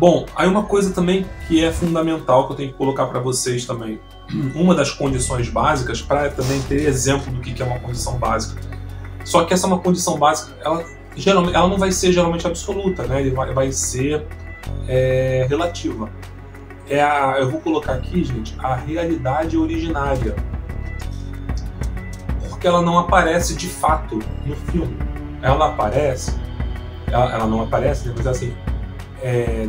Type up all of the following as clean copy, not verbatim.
Bom, aí uma coisa também que é fundamental que eu tenho que colocar para vocês também, uma das condições básicas, para também ter exemplo do que é uma condição básica. Só que essa é uma condição básica, ela não vai ser geralmente absoluta, né? Ele vai ser relativa. Eu vou colocar aqui, gente, a realidade originária, porque ela não aparece de fato no filme. Ela não aparece, né, mas assim,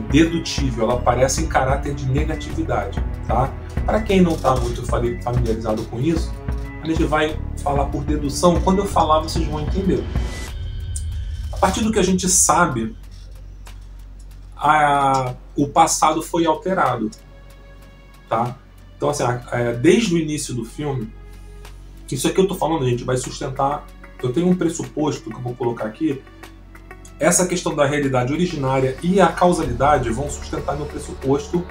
dedutível, ela aparece em caráter de negatividade, tá? Para quem não está muito familiarizado com isso, a gente vai falar por dedução. Quando eu falar, vocês vão entender. A partir do que a gente sabe, o passado foi alterado, tá? Então, assim, desde o início do filme, isso aqui eu tô falando, gente, vai sustentar. Eu tenho um pressuposto que eu vou colocar aqui. Essa questão da realidade originária e a causalidade vão sustentar meu pressuposto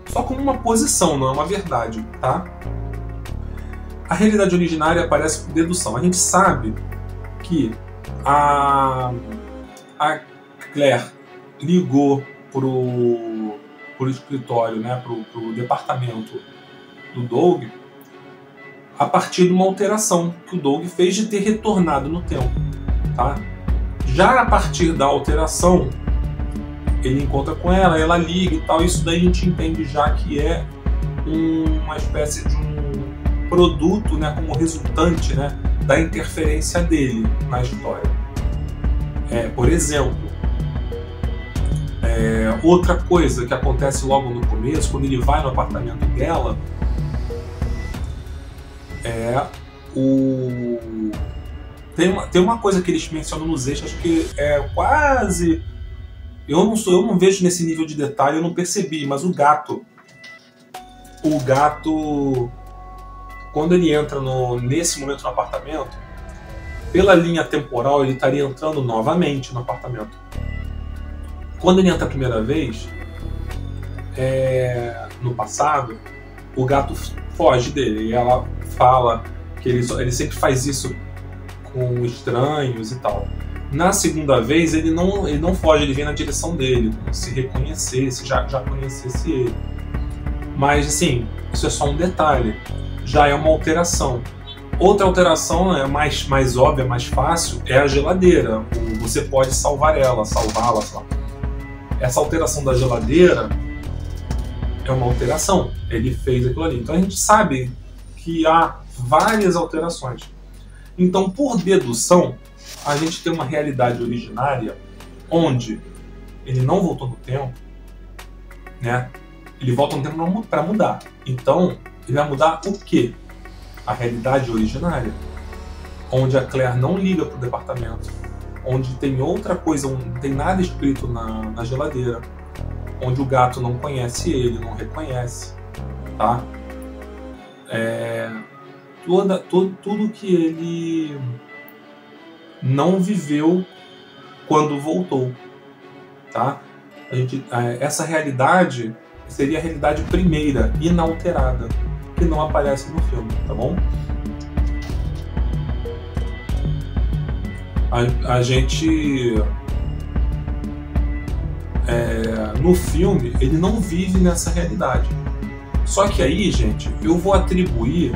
só como uma posição, não é uma verdade, tá? A realidade originária aparece por dedução. A gente sabe que a Claire ligou pro escritório, né, pro departamento do Doug, a partir de uma alteração que o Doug fez de ter retornado no tempo, tá? Já a partir da alteração, ele encontra com ela liga e tal, isso daí a gente entende já que é uma espécie de um produto, né, como resultante, né, da interferência dele na história. Por exemplo, outra coisa que acontece logo no começo, quando ele vai no apartamento dela, tem uma coisa que eles mencionam nos extras que é quase... Eu não vejo nesse nível de detalhe, eu não percebi, mas o gato, quando ele entra nesse momento no apartamento, pela linha temporal ele estaria entrando novamente no apartamento. Quando ele entra a primeira vez, no passado, o gato foge dele e ela fala que ele sempre faz isso com estranhos e tal. Na segunda vez ele não foge, ele vem na direção dele, como se reconhecesse, já conhecesse ele. Mas assim, isso é só um detalhe, já é uma alteração. Outra alteração mais óbvia, mais fácil, é a geladeira. Você pode salvá-la, sei lá. Essa alteração da geladeira é uma alteração, ele fez aquilo ali. Então a gente sabe que há várias alterações. Então, por dedução, a gente tem uma realidade originária onde ele não voltou no tempo, né? Ele volta no tempo para mudar. Então, ele vai mudar o quê? A realidade originária, onde a Claire não liga para o departamento, onde tem outra coisa, não tem nada escrito na geladeira, onde o gato não conhece ele, não reconhece, tá? Tudo que ele não viveu quando voltou, tá? Essa realidade seria a realidade primeira, inalterada, que não aparece no filme, tá bom? A gente no filme ele não vive nessa realidade. Só que aí, gente, eu vou atribuir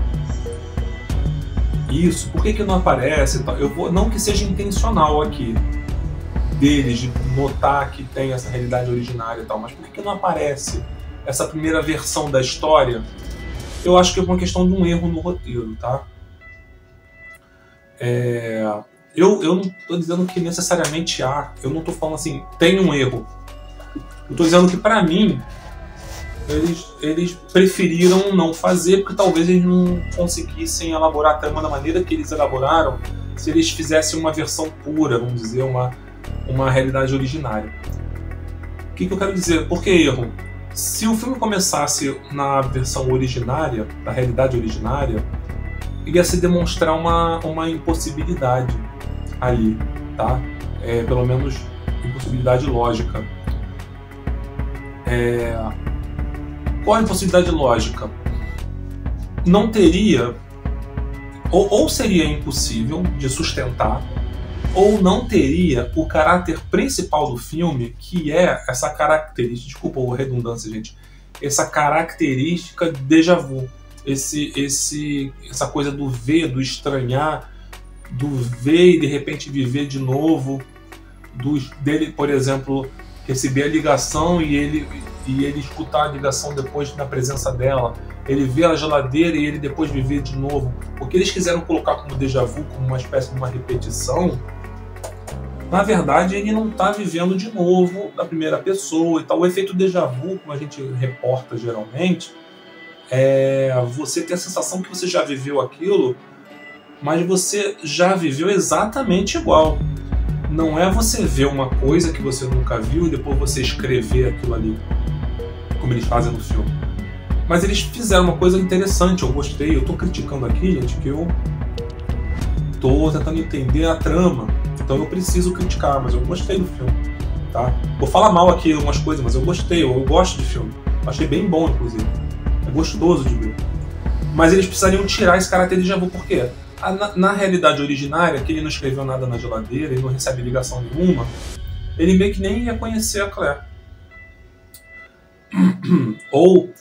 isso. Por que não aparece? Não que seja intencional aqui deles de notar que tem essa realidade originária e tal, mas por que não aparece essa primeira versão da história? Eu acho que é uma questão de um erro no roteiro, tá? Eu não estou dizendo que necessariamente há, eu não estou falando assim, tem um erro. Eu estou dizendo que, para mim, eles preferiram não fazer, porque talvez eles não conseguissem elaborar a trama da maneira que eles elaboraram se eles fizessem uma versão pura, vamos dizer, uma realidade originária. O que eu quero dizer? Por que erro? Se o filme começasse na versão originária, da realidade originária, ia se demonstrar uma impossibilidade ali, tá? Pelo menos impossibilidade lógica. Qual a impossibilidade lógica? Não teria, ou seria impossível de sustentar ou não teria o caráter principal do filme, que é essa característica, desculpa a redundância, gente, essa característica de déjà vu, essa coisa do ver, do estranhar, do ver e de repente viver de novo, dele, por exemplo, receber a ligação e ele escutar a ligação depois na presença dela, ele ver a geladeira e ele depois viver de novo. O que eles quiseram colocar como déjà vu, como uma espécie de uma repetição, na verdade ele não está vivendo de novo da primeira pessoa e tal. O efeito déjà vu, como a gente reporta geralmente, é você ter a sensação que você já viveu aquilo, mas você já viveu exatamente igual. Não é você ver uma coisa que você nunca viu e depois você escrever aquilo ali, como eles fazem no filme. Mas eles fizeram uma coisa interessante, eu gostei. Eu tô criticando aqui, gente, que eu tô tentando entender a trama, então eu preciso criticar, mas eu gostei do filme, tá? Vou falar mal aqui algumas coisas, mas eu gostei, eu gosto de filme. Achei bem bom, inclusive. É gostoso de ver. Mas eles precisariam tirar esse caráter de déjà vu, por quê? Na realidade originária, que ele não escreveu nada na geladeira, ele não recebe ligação nenhuma, ele meio que nem ia conhecer a Claire. Ou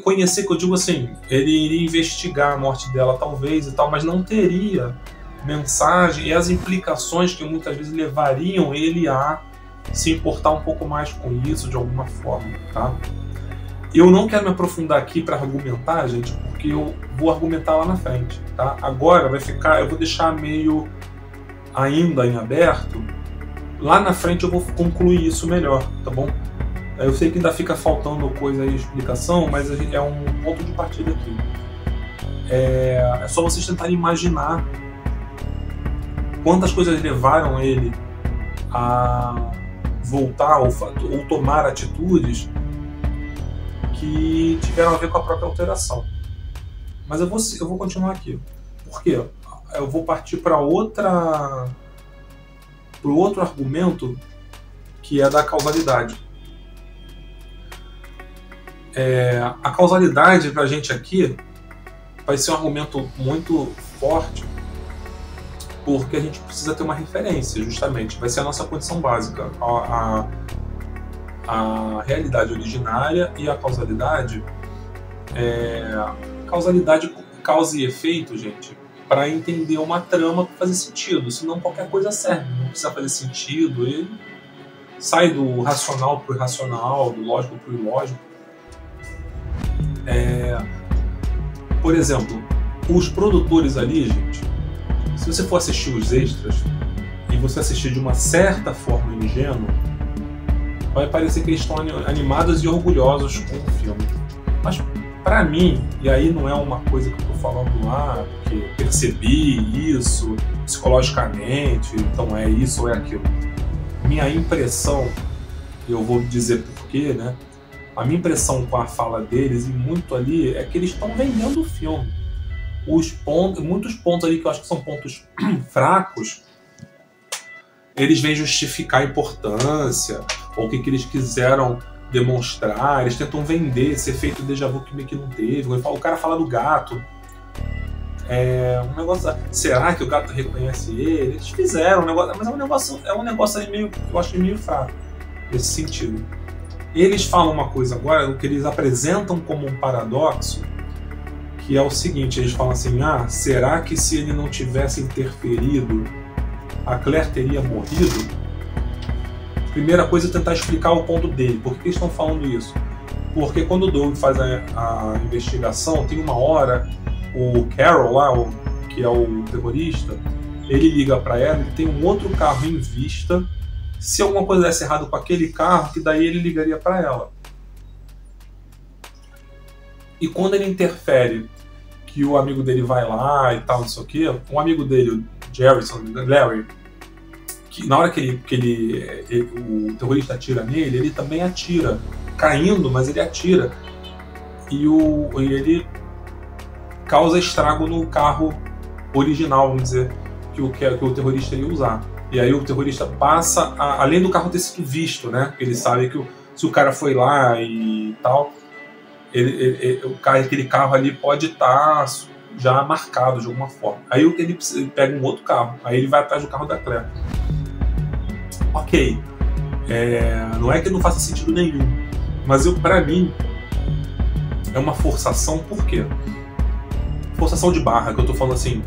conhecer, que eu digo assim, ele iria investigar a morte dela talvez e tal, mas não teria mensagem e as implicações que muitas vezes levariam ele a se importar um pouco mais com isso de alguma forma, tá? Eu não quero me aprofundar aqui para argumentar, gente, porque eu vou argumentar lá na frente, tá? Agora vai ficar, eu vou deixar meio ainda em aberto. Lá na frente eu vou concluir isso melhor, tá bom? Eu sei que ainda fica faltando coisa aí, explicação, mas é um ponto de partida aqui. É só vocês tentarem imaginar quantas coisas levaram ele a voltar ou tomar atitudes que tiveram a ver com a própria alteração. Mas eu vou continuar aqui. Por quê? Eu vou partir para o outro argumento, que é da causalidade. A causalidade para a gente aqui vai ser um argumento muito forte, porque a gente precisa ter uma referência, justamente. Vai ser a nossa condição básica. A realidade originária e a causalidade. Causalidade, causa e efeito, gente, para entender uma trama, para fazer sentido. Senão qualquer coisa serve, não precisa fazer sentido. Ele sai do racional para o irracional, do lógico para o ilógico. Por exemplo, os produtores ali, gente, se você for assistir os extras e você assistir de uma certa forma ingênua, vai parecer que eles estão animados e orgulhosos com o filme. Mas pra mim, e aí não é uma coisa que eu tô falando lá, que percebi isso psicologicamente, então é isso ou é aquilo. Minha impressão, eu vou dizer porquê, né? A minha impressão com a fala deles, e muito ali, é que eles estão vendendo o filme. Muitos pontos ali que eu acho que são pontos fracos, eles vêm justificar a importância, ou o que eles quiseram demonstrar, eles tentam vender esse efeito déjà vu que meio que não teve. O cara fala do gato. Um negócio, será que o gato reconhece ele? Eles fizeram um negócio, mas é um negócio aí meio, eu acho meio fraco nesse sentido. Eles falam uma coisa agora, o que eles apresentam como um paradoxo, que é o seguinte, eles falam assim, será que se ele não tivesse interferido, a Claire teria morrido? Primeira coisa é tentar explicar o ponto dele. Por que eles estão falando isso? Porque quando o Doug faz a investigação, tem uma hora, o Carol lá, que é o terrorista, ele liga para ela, ele tem um outro carro em vista, se alguma coisa desse errado com aquele carro, que daí ele ligaria para ela. E quando ele interfere, que o amigo dele vai lá e tal, não sei o quê, um amigo dele, o Larry, que na hora que o terrorista atira nele, ele também atira, caindo, mas ele atira. E ele causa estrago no carro original, vamos dizer, que o terrorista ia usar. E aí o terrorista passa, além do carro ter sido visto, né? Ele sabe que se o cara foi lá e tal, aquele carro ali pode estar já marcado de alguma forma. Aí ele pega um outro carro, aí ele vai atrás do carro da Claire. Ok, não é que não faça sentido nenhum, mas pra mim é uma forçação. Por quê? Forçação de barra, que eu tô falando assim,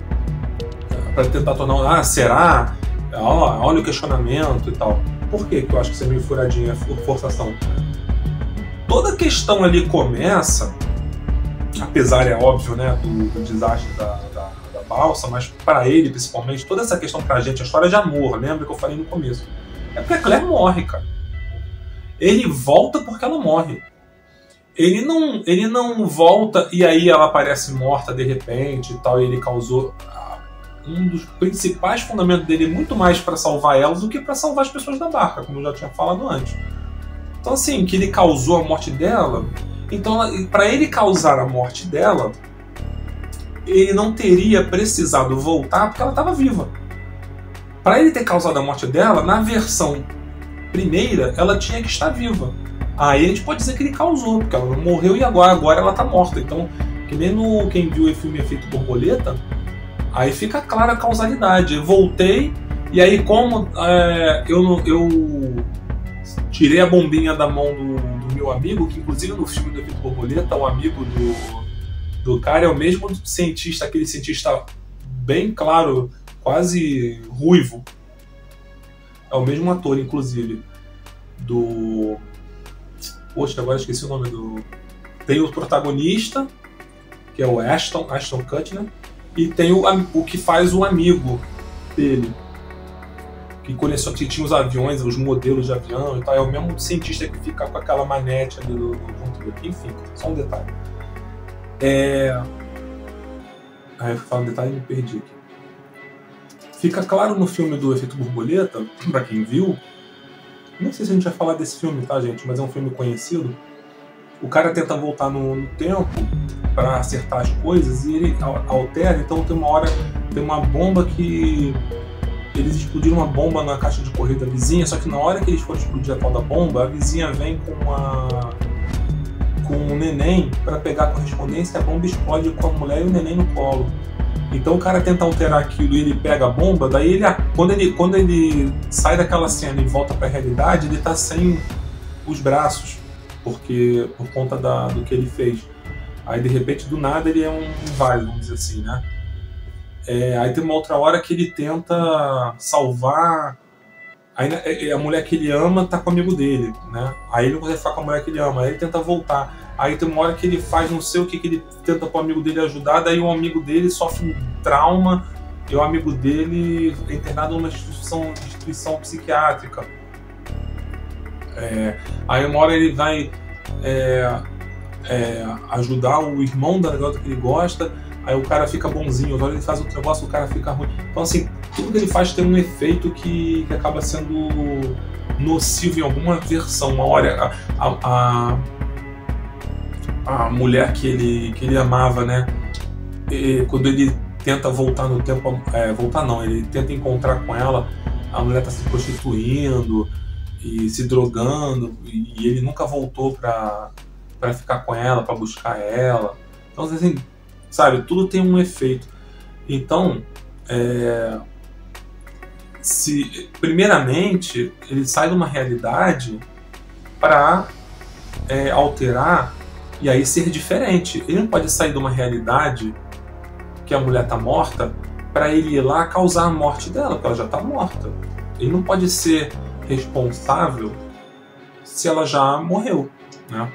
pra tentar tornar, será? Olha o questionamento e tal. Por que eu acho que isso é meio furadinho, é forçação? Toda a questão ali começa, apesar, é óbvio, né, do desastre da balsa, mas para ele, principalmente, toda essa questão pra gente, a história de amor, lembra que eu falei no começo? É porque a Claire morre, cara. Ele volta porque ela morre. Ele não volta e aí ela aparece morta de repente e tal, e ele causou... Um dos principais fundamentos dele é muito mais para salvar ela do que para salvar as pessoas da barca, como eu já tinha falado antes. Então, assim, que ele causou a morte dela... Então, para ele causar a morte dela, ele não teria precisado voltar porque ela estava viva. Para ele ter causado a morte dela, na versão primeira, ela tinha que estar viva. Aí a gente pode dizer que ele causou, porque ela não morreu e agora ela está morta. Então, que nem no quem viu o filme Efeito Borboleta, aí fica clara a causalidade. Eu voltei, e aí como eu tirei a bombinha da mão do meu amigo, que inclusive no filme do Efeito Borboleta, o amigo do cara é o mesmo cientista, aquele cientista bem claro, quase ruivo. É o mesmo ator, inclusive, do... Poxa, agora esqueci o nome do... Tem o protagonista, que é o Ashton Kutcher, e tem o que faz o amigo dele, que tinha os aviões, os modelos de avião e tal. É o mesmo cientista que fica com aquela manete ali do controle. Enfim, só um detalhe. Aí eu falo um detalhe e me perdi aqui. Fica claro no filme do Efeito Borboleta, pra quem viu, não sei se a gente vai falar desse filme, tá, gente? Mas é um filme conhecido. O cara tenta voltar no tempo para acertar as coisas e ele altera. Então tem uma hora, tem uma bomba que eles explodiram uma bomba na caixa de correio da vizinha, só que na hora que eles foram explodir a tal da bomba, a vizinha vem com um neném para pegar a correspondência, a bomba explode com a mulher e o neném no colo. Então o cara tenta alterar aquilo e ele pega a bomba, daí quando ele sai daquela cena e volta para a realidade, ele tá sem os braços, por conta do que ele fez. Aí de repente do nada ele é um inválido, vamos dizer assim, né? Aí tem uma outra hora que ele tenta salvar, aí a mulher que ele ama tá com o amigo dele, né? Aí ele não consegue ficar com a mulher que ele ama, aí ele tenta voltar. Aí tem uma hora que ele faz não sei o que ele tenta para o amigo dele ajudar, daí o amigo dele sofre um trauma e o amigo dele é internado numa instituição psiquiátrica. Aí uma hora ele vai ajudar o irmão da garota que ele gosta, aí o cara fica bonzinho, outra hora ele faz outro negócio, o cara fica ruim. Então assim, tudo que ele faz tem um efeito que acaba sendo nocivo em alguma versão. Uma hora a mulher que ele amava, né? Quando ele tenta voltar no tempo, voltar não, ele tenta encontrar com ela, a mulher está se prostituindo e se drogando, e ele nunca voltou para ficar com ela, para buscar ela. Então, assim, sabe, tudo tem um efeito. Então, primeiramente, ele sai de uma realidade para alterar e aí ser diferente. Ele não pode sair de uma realidade que a mulher está morta para ele ir lá causar a morte dela, porque ela já está morta. Ele não pode ser responsável se ela já morreu, né?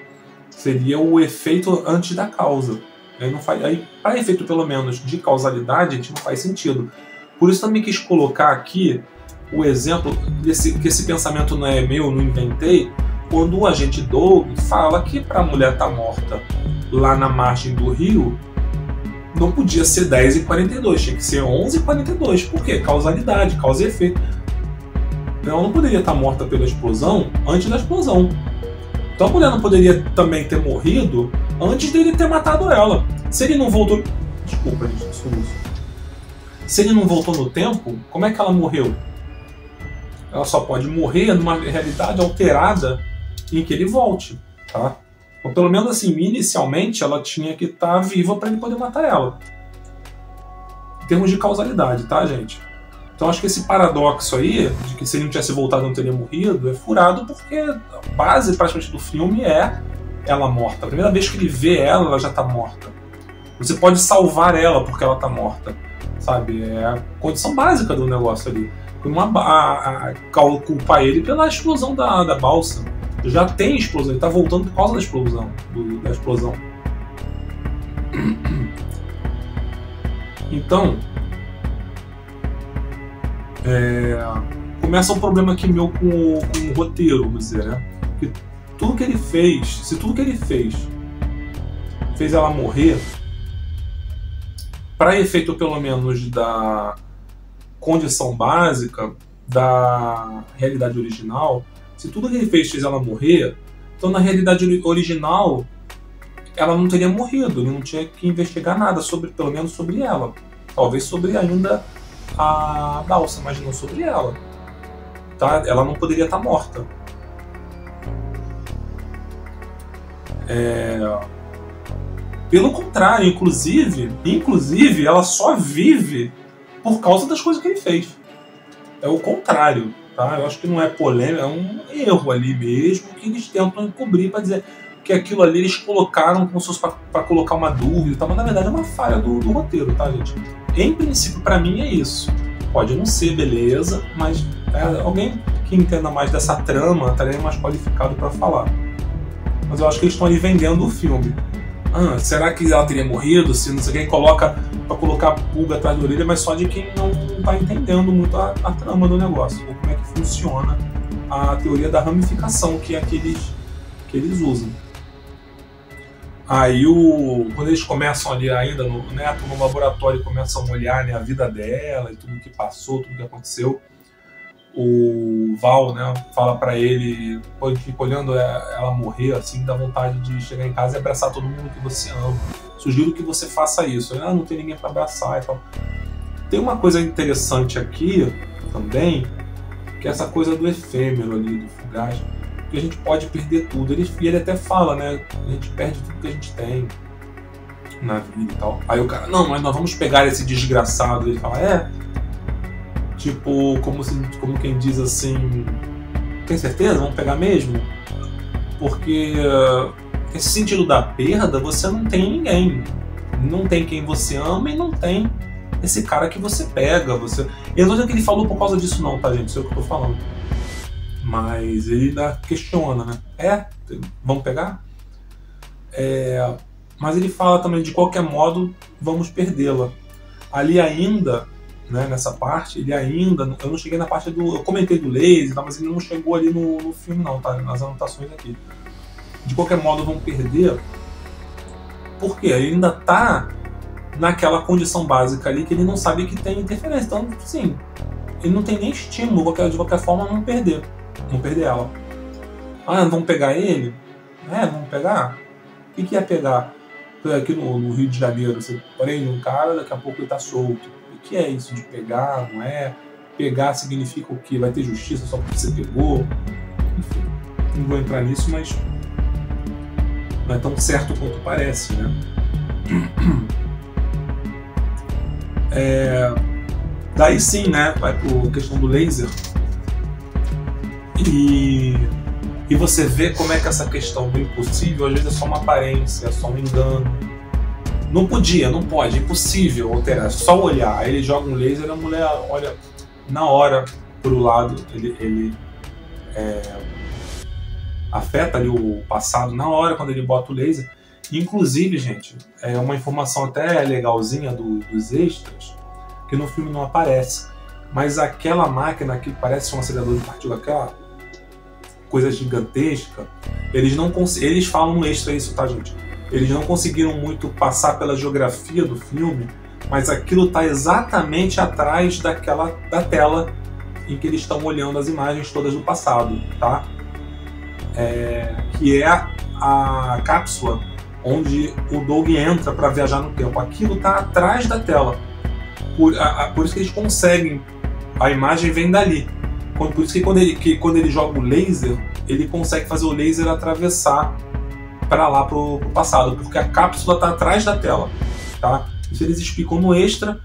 Seria o efeito antes da causa. Aí, para efeito pelo menos de causalidade, a gente não faz sentido. Por isso também quis colocar aqui o exemplo que esse pensamento não é meu, não inventei, quando o agente Doug fala que para a mulher estar morta lá na margem do rio, não podia ser 10h42, tinha que ser 11h42. Por quê? Causalidade, causa e efeito. Ela não poderia estar morta pela explosão antes da explosão. Então a mulher não poderia também ter morrido antes dele ter matado ela. Se ele não voltou... Desculpa, gente, soluço. Se ele não voltou no tempo, como é que ela morreu? Ela só pode morrer numa realidade alterada em que ele volte, tá? Ou pelo menos assim, inicialmente ela tinha que estar viva para ele poder matar ela. termos de causalidade, tá, gente? Então acho que esse paradoxo aí, de que se ele não tivesse voltado não teria morrido, é furado porque a base praticamente do filme é ela morta. A primeira vez que ele vê ela, ela já tá morta. Você pode salvar ela porque ela tá morta, sabe? É a condição básica do negócio ali. Culpar ele pela explosão da balsa. Já tem explosão, ele tá voltando por causa da explosão. Então, começa um problema aqui meu com o roteiro, vamos dizer, né? Que tudo que ele fez, se tudo que ele fez ela morrer, para efeito pelo menos da condição básica da realidade original, se tudo que ele fez ela morrer, então na realidade original ela não teria morrido, ele não tinha que investigar nada sobre, pelo menos sobre ela, talvez sobre ainda a balsa, mas não sobre ela, tá? Ela não poderia estar morta. Pelo contrário, inclusive ela só vive por causa das coisas que ele fez. É o contrário, tá? Eu acho que não é polêmica, é um erro ali mesmo que eles tentam encobrir para dizer que aquilo ali eles colocaram como se fosse para colocar uma dúvida, tá? Mas na verdade é uma falha do roteiro, tá, gente? Em princípio, para mim é isso. Pode não ser, beleza, mas alguém que entenda mais dessa trama estaria mais qualificado para falar. Mas eu acho que eles estão ali vendendo o filme. Será que ela teria morrido? Se não sei quem coloca para colocar a pulga atrás da orelha, mas só de quem não está entendendo muito a trama do negócio, ou como é que funciona a teoria da ramificação, que é que eles usam. Aí, quando eles começam ali ainda no laboratório, começam a olhar, né, a vida dela e tudo que passou, tudo que aconteceu, o Val, né, fala pra ele, fica olhando ela morrer, assim, dá vontade de chegar em casa e abraçar todo mundo que você ama. Sugiro que você faça isso. Não tem ninguém pra abraçar e tal. Tem uma coisa interessante aqui também, que é essa coisa do efêmero ali, do fugaz, que a gente pode perder tudo. Ele até fala, né, a gente perde tudo que a gente tem na vida e tal. Aí o cara, não, mas nós vamos pegar esse desgraçado. Ele fala, tipo, como quem diz assim, tem certeza? Vamos pegar mesmo? Porque esse sentido da perda, você não tem ninguém. Não tem quem você ama e não tem esse cara que você pega. Eu não estou dizendo que ele falou por causa disso não, tá, gente? Isso é o que eu tô falando. Mas ele questiona, né? Vamos pegar? Mas ele fala também, de qualquer modo, vamos perdê-la. Ali ainda, né, nessa parte, eu não cheguei na parte eu comentei do laser, tá, mas ele não chegou ali no filme não, tá, nas anotações aqui. De qualquer modo vão perder, porque ele ainda tá naquela condição básica ali que ele não sabe que tem interferência, então sim, ele não tem nem estímulo de qualquer forma não perder ela. Vamos pegar ele? Vamos pegar? O que é pegar? Aqui no Rio de Janeiro, você prende um cara, daqui a pouco ele tá solto. O que é isso de pegar, não é? Pegar significa o quê? Vai ter justiça só porque você pegou? Enfim, não vou entrar nisso, mas não é tão certo quanto parece, né? Daí sim, né? Vai por questão do laser. E você vê como é que essa questão do impossível às vezes é só uma aparência, é só um engano. Não pode, impossível alterar, é só olhar. Aí ele joga um laser, a mulher olha na hora pro lado, ele afeta ali o passado na hora quando ele bota o laser. Inclusive, gente, é uma informação até legalzinha dos extras, que no filme não aparece, mas aquela máquina que parece um acelerador de partícula, aquela coisa gigantesca, eles falam no extra isso, tá, gente? Eles não conseguiram muito passar pela geografia do filme, mas aquilo está exatamente atrás da tela em que eles estão olhando as imagens todas do passado, tá? Que é a cápsula onde o Doug entra para viajar no tempo. Aquilo está atrás da tela. Por isso que eles conseguem, a imagem vem dali. Por isso que quando ele joga o laser, ele consegue fazer o laser atravessar para lá pro passado, porque a cápsula está atrás da tela, tá? Isso eles explicam no extra.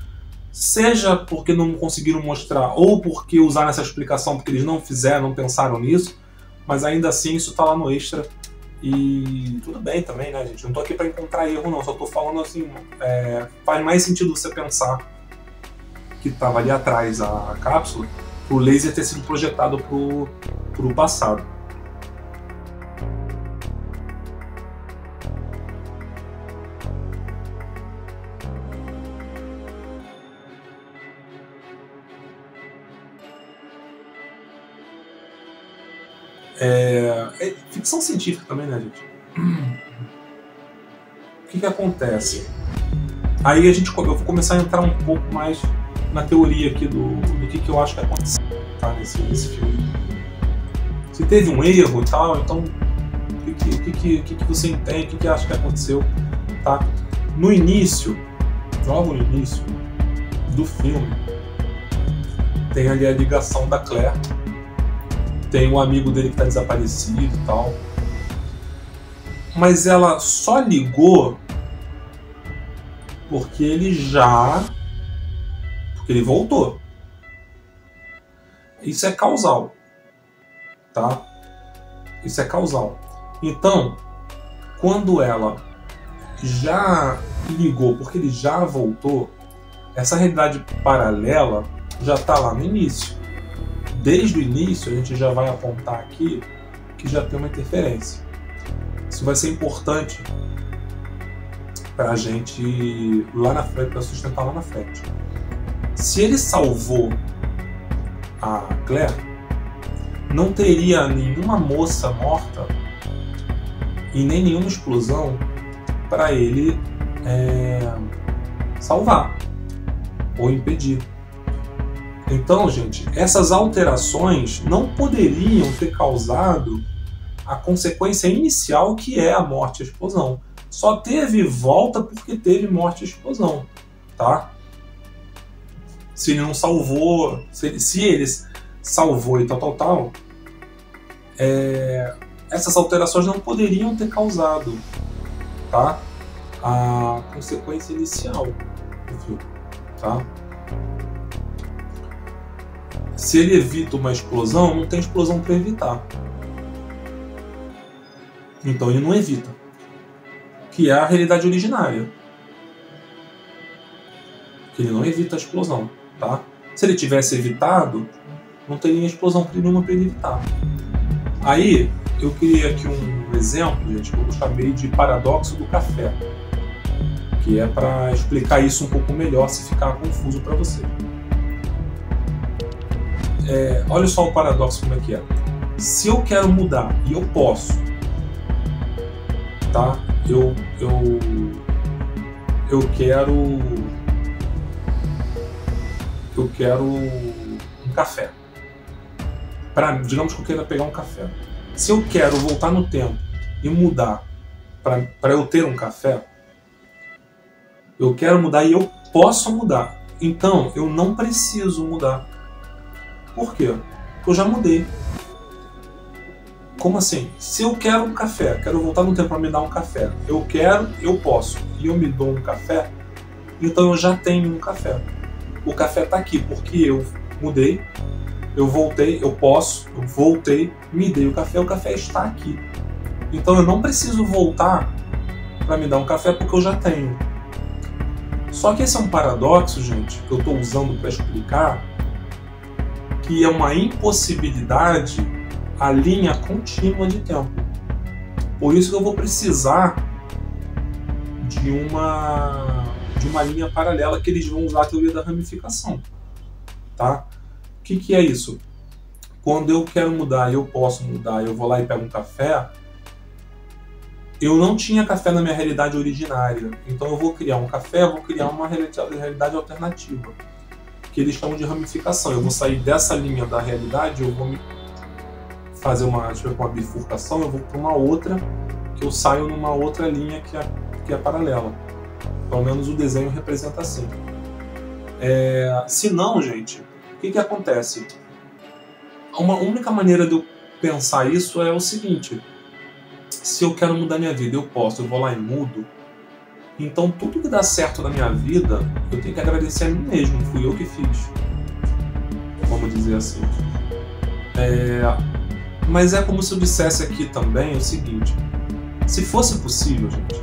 seja porque não conseguiram mostrar, ou porque usaram essa explicação porque eles não fizeram, não pensaram nisso, mas ainda assim isso tá lá no extra. E tudo bem também, né, gente? Não tô aqui pra encontrar erro, não. Só tô falando assim, faz mais sentido você pensar que tava ali atrás a cápsula, pro laser ter sido projetado pro passado. É ficção científica também, né, gente? O que acontece? Aí eu vou começar a entrar um pouco mais na teoria aqui do que eu acho que aconteceu, tá, nesse filme. Se teve um erro e tal, então o que você entende, o que acha que aconteceu, tá? No início, logo no início do filme, tem ali a ligação da Claire, tem um amigo dele que está desaparecido e tal, mas ela só ligou porque ele voltou. Isso é causal, tá? Isso é causal. Então, quando ela já ligou porque ele já voltou, essa realidade paralela já está lá no início. Desde o início, a gente já vai apontar aqui que já tem uma interferência. Isso vai ser importante para a gente lá na frente, para sustentar lá na frente. Se ele salvou a Claire, não teria nenhuma moça morta e nem nenhuma explosão para ele salvar ou impedir. Então, gente, essas alterações não poderiam ter causado a consequência inicial, que é a morte e a explosão. Só teve volta porque teve morte e explosão, tá? Se ele não salvou, se ele salvou e tal, essas alterações não poderiam ter causado, tá, a consequência inicial do filme, tá? Se ele evita uma explosão, não tem explosão para evitar. Então ele não evita, que é a realidade originária. Que ele não evita a explosão, tá? Se ele tivesse evitado, não teria explosão nenhuma para ele evitar. Aí, eu criei aqui um exemplo, gente, que eu chamei de paradoxo do café, que é para explicar isso um pouco melhor, se ficar confuso para você. Olha só o paradoxo como é que é. Se eu quero mudar, e eu posso, tá? Eu quero um café. Digamos que eu queira pegar um café. Se eu quero voltar no tempo e mudar para eu ter um café, eu quero mudar e eu posso mudar. Então, eu não preciso mudar. Por quê? Porque eu já mudei. Como assim? Se eu quero um café, quero voltar no tempo para me dar um café, eu posso, e eu me dou um café, então eu já tenho um café. O café está aqui porque eu mudei, eu voltei, eu voltei, me dei o café está aqui. Então eu não preciso voltar para me dar um café porque eu já tenho. Só que esse é um paradoxo, gente, que eu estou usando para explicar que é uma impossibilidade a linha contínua de tempo. Por isso que eu vou precisar de uma linha paralela, que eles vão usar a teoria da ramificação, tá? O que é isso? Quando eu quero mudar e eu posso mudar, eu vou lá e pego um café, eu não tinha café na minha realidade originária, então eu vou criar um café, eu vou criar uma realidade alternativa, que eles chamam de ramificação. Eu vou sair dessa linha da realidade, eu vou fazer uma bifurcação, eu vou para uma outra, que eu saio numa outra linha que é paralela. Pelo menos o desenho representa assim. Se não, gente, o que acontece? Uma única maneira de eu pensar isso é o seguinte: se eu quero mudar minha vida, eu posso, eu vou lá e mudo, Então tudo que dá certo na minha vida, eu tenho que agradecer a mim mesmo, fui eu que fiz. Vamos dizer assim. Mas é como se eu dissesse aqui também o seguinte: se fosse possível, gente,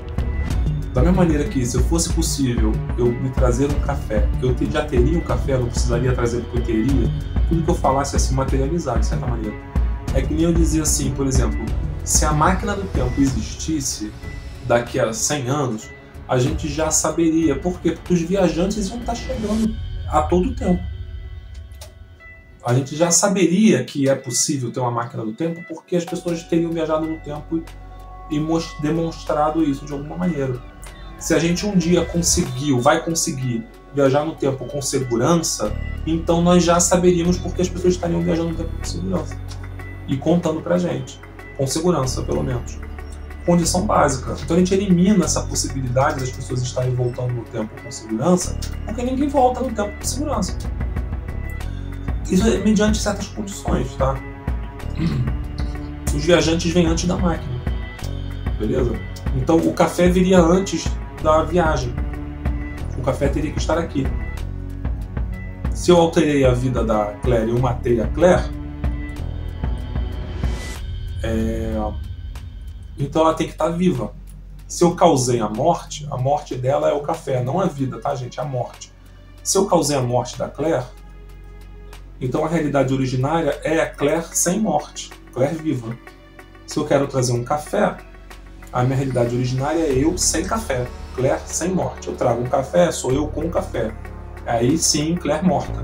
da mesma maneira que se eu fosse possível eu me trazer um café, eu já teria um café, eu não precisaria trazer porque eu teria, tudo que eu falasse assim materializar, de certa maneira. É que nem eu dizia assim, por exemplo, se a máquina do tempo existisse daqui a 100 anos, a gente já saberia. Por quê? Porque os viajantes iam estar chegando a todo tempo. A gente já saberia que é possível ter uma máquina do tempo porque as pessoas teriam viajado no tempo e demonstrado isso de alguma maneira. Se a gente um dia vai conseguir viajar no tempo com segurança, então nós já saberíamos porque as pessoas estariam viajando no tempo com segurança. E contando pra gente, com segurança pelo menos. Condição básica. Então a gente elimina essa possibilidade das pessoas estarem voltando no tempo com segurança, porque ninguém volta no tempo com segurança. Isso é mediante certas condições, tá? Os viajantes vêm antes da máquina, beleza? Então o café viria antes da viagem. O café teria que estar aqui. Se eu alterei a vida da Claire e eu matei a Claire, então ela tem que estar viva. Se eu causei a morte dela é o café, não a vida, tá, gente? É a morte. Se eu causei a morte da Claire, então a realidade originária é a Claire sem morte, Claire viva. Se eu quero trazer um café, a minha realidade originária é eu sem café, Claire sem morte. Eu trago um café, sou eu com o café. Aí sim, Claire morta.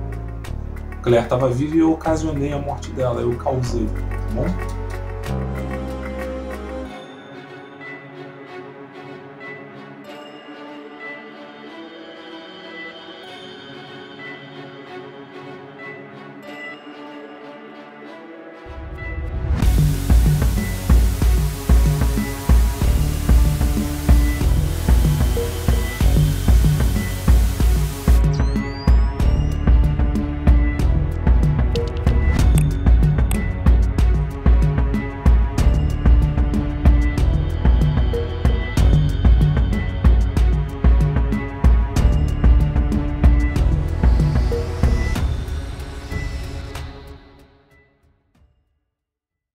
Claire estava viva e eu ocasionei a morte dela, eu causei, tá bom?